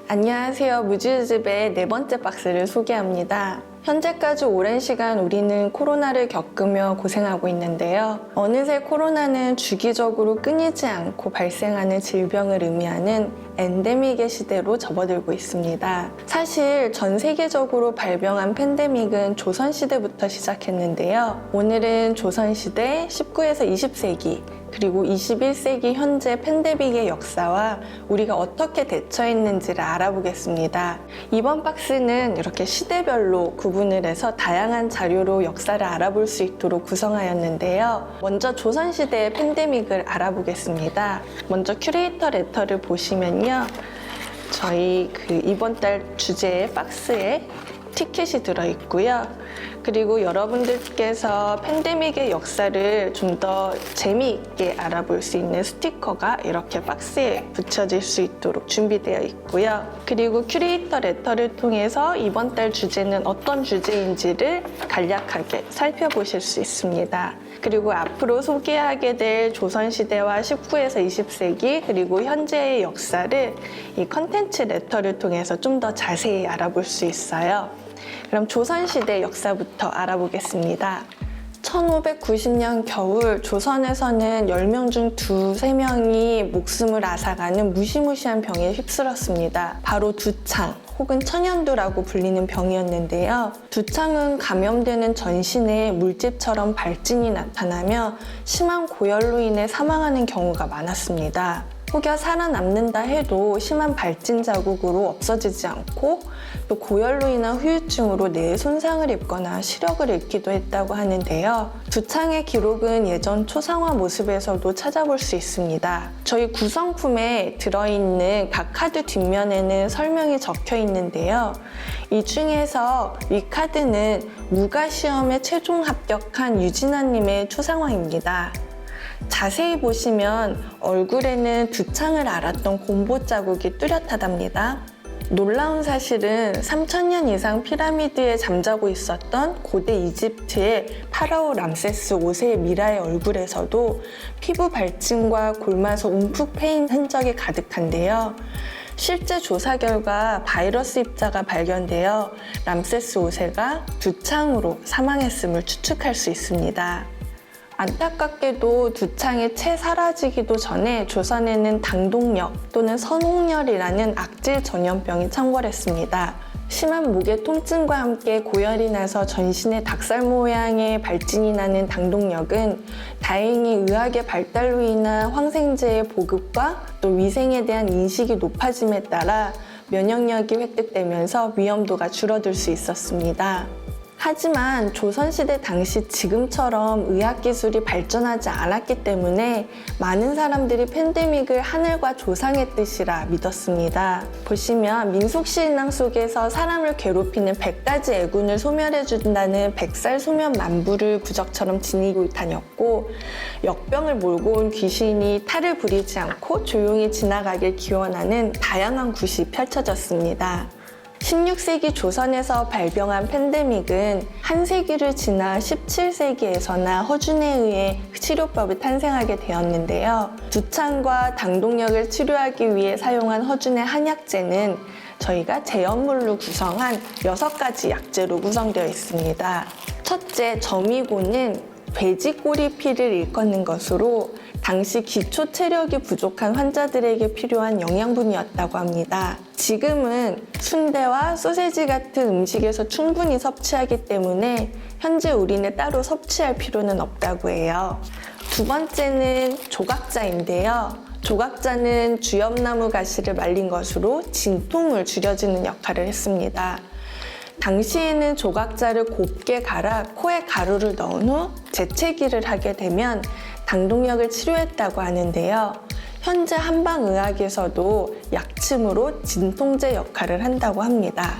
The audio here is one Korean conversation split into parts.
안녕하세요. 무지유즙의 네 번째 박스를 소개합니다. 현재까지 오랜 시간 우리는 코로나를 겪으며 고생하고 있는데요. 어느새 코로나는 주기적으로 끊이지 않고 발생하는 질병을 의미하는 엔데믹의 시대로 접어들고 있습니다. 사실 전 세계적으로 발병한 팬데믹은 조선시대부터 시작했는데요. 오늘은 조선시대, 19에서 20세기, 그리고 21세기 현재 팬데믹의 역사와 우리가 어떻게 대처했는지를 알아보겠습니다. 이번 박스는 이렇게 시대별로 구분을 해서 다양한 자료로 역사를 알아볼 수 있도록 구성하였는데요. 먼저 조선시대의 팬데믹을 알아보겠습니다. 먼저 큐레이터 레터를 보시면요. 저희 이번 달 주제의 박스에 티켓이 들어있고요. 그리고 여러분들께서 팬데믹의 역사를 좀 더 재미있게 알아볼 수 있는 스티커가 이렇게 박스에 붙여질 수 있도록 준비되어 있고요. 그리고 큐레이터 레터를 통해서 이번 달 주제는 어떤 주제인지를 간략하게 살펴보실 수 있습니다. 그리고 앞으로 소개하게 될 조선시대와 19에서 20세기 그리고 현재의 역사를 이 컨텐츠 레터를 통해서 좀 더 자세히 알아볼 수 있어요. 그럼 조선시대 역사부터 알아보겠습니다. 1590년 겨울 조선에서는 10명 중 2~3명이 목숨을 앗아가는 무시무시한 병에 휩쓸었습니다. 바로 두창 혹은 천연두라고 불리는 병이었는데요. 두창은 감염되는 전신에 물집처럼 발진이 나타나며 심한 고열로 인해 사망하는 경우가 많았습니다. 혹여 살아남는다 해도 심한 발진 자국으로 없어지지 않고 또 고열로 인한 후유증으로 뇌에 손상을 입거나 시력을 잃기도 했다고 하는데요. 두창의 기록은 예전 초상화 모습에서도 찾아볼 수 있습니다. 저희 구성품에 들어있는 각 카드 뒷면에는 설명이 적혀 있는데요. 이 중에서 위 카드는 무가시험에 최종 합격한 유진아님의 초상화입니다. 자세히 보시면 얼굴에는 두창을 앓았던 곰보 자국이 뚜렷하답니다. 놀라운 사실은 3000년 이상 피라미드에 잠자고 있었던 고대 이집트의 파라오 람세스 5세의 미라의 얼굴에서도 피부 발진과 골마서 움푹 패인 흔적이 가득한데요. 실제 조사 결과 바이러스 입자가 발견되어 람세스 5세가 두창으로 사망했음을 추측할 수 있습니다. 안타깝게도 두창이 채 사라지기도 전에 조선에는 당동역 또는 선홍열이라는 악질 전염병이 창궐했습니다. 심한 목의 통증과 함께 고열이 나서 전신에 닭살 모양의 발진이 나는 당동역은 다행히 의학의 발달로 인한 항생제의 보급과 또 위생에 대한 인식이 높아짐에 따라 면역력이 획득되면서 위험도가 줄어들 수 있었습니다. 하지만 조선시대 당시 지금처럼 의학기술이 발전하지 않았기 때문에 많은 사람들이 팬데믹을 하늘과 조상의 뜻이라 믿었습니다. 보시면 민속신앙 속에서 사람을 괴롭히는 100가지 애군을 소멸해준다는 백살소면만부를 부적처럼 지니고 다녔고 역병을 몰고 온 귀신이 탈을 부리지 않고 조용히 지나가길 기원하는 다양한 굿이 펼쳐졌습니다. 16세기 조선에서 발병한 팬데믹은 한 세기를 지나 17세기에서나 허준에 의해 치료법이 탄생하게 되었는데요. 두창과 당동역을 치료하기 위해 사용한 허준의 한약재는 저희가 제염물로 구성한 6가지 약재로 구성되어 있습니다. 첫째, 점이고는 돼지꼬리 피를 일컫는 것으로 당시 기초 체력이 부족한 환자들에게 필요한 영양분이었다고 합니다. 지금은 순대와 소세지 같은 음식에서 충분히 섭취하기 때문에 현재 우리는 따로 섭취할 필요는 없다고 해요. 두 번째는 조각자인데요. 조각자는 주엽나무 가시를 말린 것으로 진통을 줄여주는 역할을 했습니다. 당시에는 조각자를 곱게 갈아 코에 가루를 넣은 후 재채기를 하게 되면 당동역을 치료했다고 하는데요. 현재 한방의학에서도 약침으로 진통제 역할을 한다고 합니다.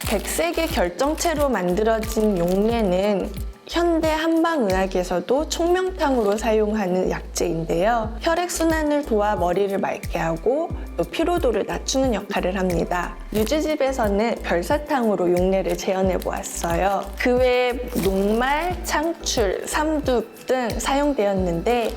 백색의 결정체로 만들어진 용례는 현대 한방의학에서도 총명탕으로 사용하는 약재인데요. 혈액순환을 도와 머리를 맑게 하고 또 피로도를 낮추는 역할을 합니다. 유지집에서는 별사탕으로 용례를 재현해 보았어요. 그 외에 녹말, 창출, 삼두 등 사용되었는데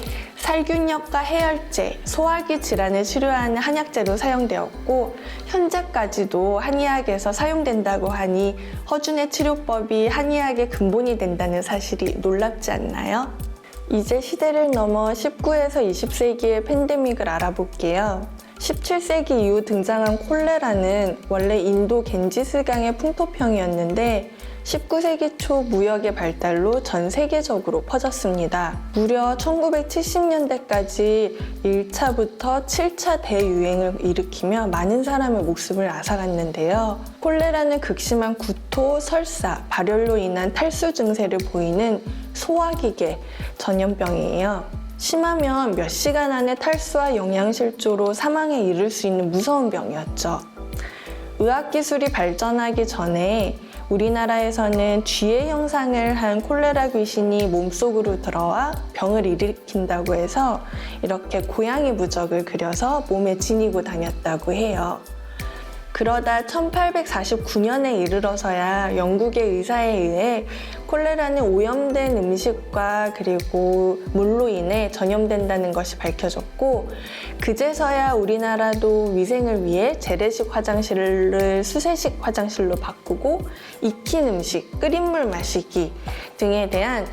살균력과 해열제, 소화기 질환을 치료하는 한약재로 사용되었고 현재까지도 한의학에서 사용된다고 하니 허준의 치료법이 한의학의 근본이 된다는 사실이 놀랍지 않나요? 이제 시대를 넘어 19에서 20세기의 팬데믹을 알아볼게요. 17세기 이후 등장한 콜레라는 원래 인도 겐지스강의 풍토병이었는데 19세기 초 무역의 발달로 전 세계적으로 퍼졌습니다. 무려 1970년대까지 1차부터 7차 대유행을 일으키며 많은 사람의 목숨을 앗아갔는데요. 콜레라는 극심한 구토, 설사, 발열로 인한 탈수 증세를 보이는 소화기계 전염병이에요. 심하면 몇 시간 안에 탈수와 영양실조로 사망에 이를 수 있는 무서운 병이었죠. 의학기술이 발전하기 전에 우리나라에서는 쥐의 형상을 한 콜레라 귀신이 몸속으로 들어와 병을 일으킨다고 해서 이렇게 고양이 부적을 그려서 몸에 지니고 다녔다고 해요. 그러다 1849년에 이르러서야 영국의 의사에 의해 콜레라는 오염된 음식과 그리고 물로 인해 전염된다는 것이 밝혀졌고 그제서야 우리나라도 위생을 위해 재래식 화장실을 수세식 화장실로 바꾸고 익힌 음식, 끓인 물 마시기 등에 대한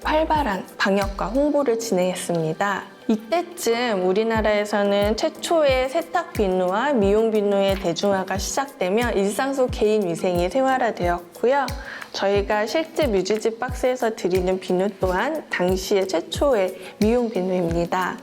활발한 방역과 홍보를 진행했습니다. 이때쯤 우리나라에서는 최초의 세탁 비누와 미용 비누의 대중화가 시작되며 일상 속 개인 위생이 생활화되었고요. 저희가 실제 뮤즈집 박스에서 드리는 비누 또한 당시의 최초의 미용 비누입니다.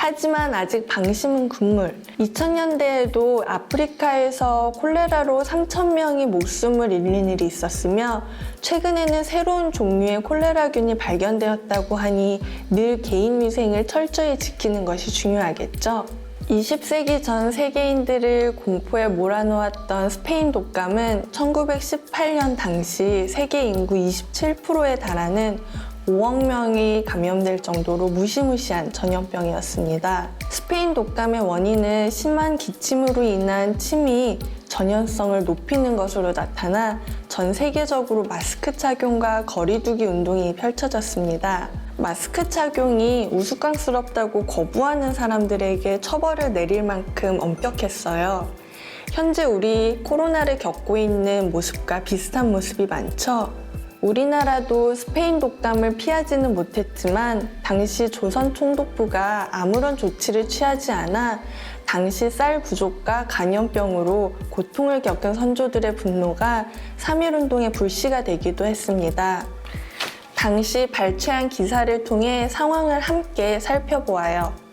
하지만 아직 방심은 금물. 2000년대에도 아프리카에서 콜레라로 3,000명이 목숨을 잃는 일이 있었으며 최근에는 새로운 종류의 콜레라균이 발견되었다고 하니 늘 개인 위생을 철저히 지키는 것이 중요하겠죠. 20세기 전 세계인들을 공포에 몰아놓았던 스페인 독감은 1918년 당시 세계 인구 27%에 달하는 5억 명이 감염될 정도로 무시무시한 전염병이었습니다. 스페인 독감의 원인은 심한 기침으로 인한 침이 전염성을 높이는 것으로 나타나 전 세계적으로 마스크 착용과 거리두기 운동이 펼쳐졌습니다. 마스크 착용이 우스꽝스럽다고 거부하는 사람들에게 처벌을 내릴 만큼 엄격했어요. 현재 우리 코로나를 겪고 있는 모습과 비슷한 모습이 많죠? 우리나라도 스페인 독감을 피하지는 못했지만 당시 조선총독부가 아무런 조치를 취하지 않아 당시 쌀 부족과 간염병으로 고통을 겪은 선조들의 분노가 3.1운동의 불씨가 되기도 했습니다. 당시 발췌한 기사를 통해 상황을 함께 살펴보아요.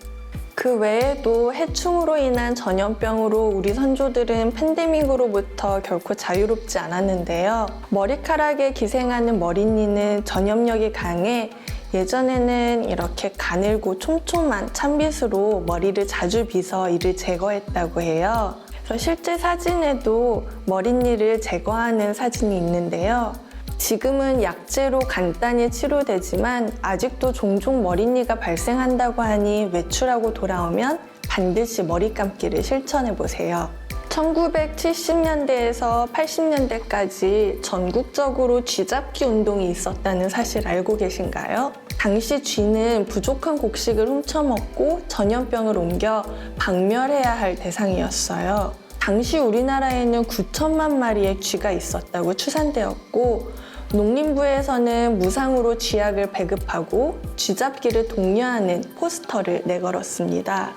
그 외에도 해충으로 인한 전염병으로 우리 선조들은 팬데믹으로부터 결코 자유롭지 않았는데요. 머리카락에 기생하는 머리니는 전염력이 강해 예전에는 이렇게 가늘고 촘촘한 찬빗으로 머리를 자주 빗어 이를 제거했다고 해요. 그래서 실제 사진에도 머리니를 제거하는 사진이 있는데요. 지금은 약재로 간단히 치료되지만 아직도 종종 머리니가 발생한다고 하니 외출하고 돌아오면 반드시 머리 감기를 실천해 보세요. 1970년대에서 80년대까지 전국적으로 쥐잡기 운동이 있었다는 사실 알고 계신가요? 당시 쥐는 부족한 곡식을 훔쳐먹고 전염병을 옮겨 박멸해야 할 대상이었어요. 당시 우리나라에는 9천만 마리의 쥐가 있었다고 추산되었고 농림부에서는 무상으로 쥐약을 배급하고 쥐잡기를 독려하는 포스터를 내걸었습니다.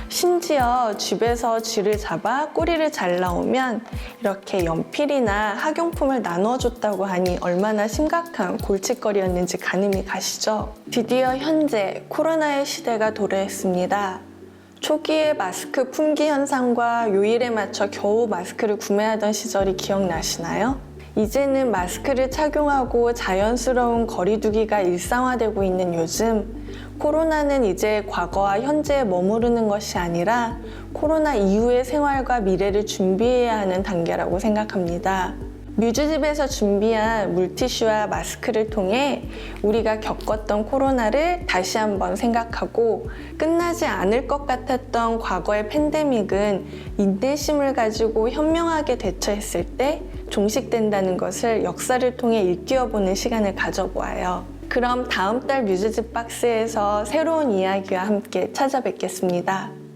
심지어 집에서 쥐를 잡아 꼬리를 잘라오면 이렇게 연필이나 학용품을 나눠줬다고 하니 얼마나 심각한 골칫거리였는지 가늠이 가시죠? 드디어 현재 코로나의 시대가 도래했습니다. 초기에 마스크 품귀 현상과 요일에 맞춰 겨우 마스크를 구매하던 시절이 기억나시나요? 이제는 마스크를 착용하고 자연스러운 거리두기가 일상화되고 있는 요즘 코로나는 이제 과거와 현재에 머무르는 것이 아니라 코로나 이후의 생활과 미래를 준비해야 하는 단계라고 생각합니다. 뮤즈집에서 준비한 물티슈와 마스크를 통해 우리가 겪었던 코로나를 다시 한번 생각하고 끝나지 않을 것 같았던 과거의 팬데믹은 인내심을 가지고 현명하게 대처했을 때 종식된다는 것을 역사를 통해 일깨워보는 시간을 가져보아요. 그럼 다음 달 뮤즈즈 박스에서 새로운 이야기와 함께 찾아뵙겠습니다.